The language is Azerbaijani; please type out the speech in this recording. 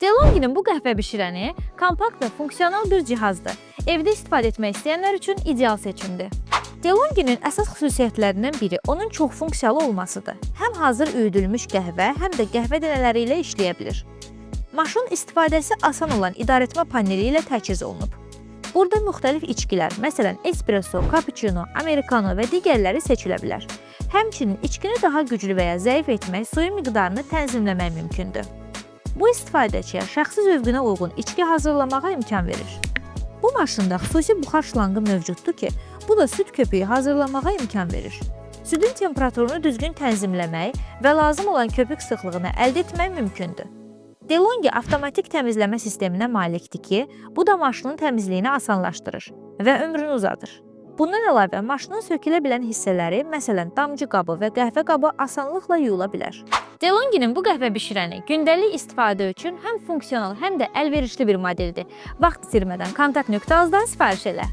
DeLonghi'nin bu qəhvə bişirəni kompakt və funksional bir cihazdır. Evdə istifadə etmək istəyənlər üçün ideal seçimdir. DeLonghi'nin əsas xüsusiyyətlərindən biri onun çox funksiyalı olmasıdır. Həm hazır üyüdülmüş qəhvə, həm də qəhvə dənələri ilə işləyə bilir. Maşın istifadəsi asan olan idarəetmə paneli ilə təchiz olunub. Burada müxtəlif içkilər, məsələn, espresso, cappuccino, americano və digərləri seçilə bilər. Həmçinin içkini daha güclü və ya zəif etmək, suyun miqdarını tənzimləmək mümkündür. Bu istifadəçiyə şəxsi zövqünə uyğun içki hazırlamağa imkan verir. Bu maşında xüsusi buxar şlanğı mövcuddur ki, bu da süd köpüyü hazırlamağa imkan verir. Südün temperaturunu düzgün tənzimləmək və lazım olan köpük sıxlığını əldə etmək mümkündür. DeLonghi avtomatik təmizləmə sisteminə malikdir ki, bu da maşının təmizliyini asanlaşdırır və ömrünü uzadır. Bundan əlavə, maşının sökülə bilən hissələri, məsələn, damcı qabı və qəhvə qabı asanlıqla yuyula bilər. DeLonghi'nin bu qəhvə bişirəni gündəlik istifadə üçün həm funksional, həm də əlverişli bir modeldir. Vaxt itirmədən kontakt nöqtəmizdən sifariş elə.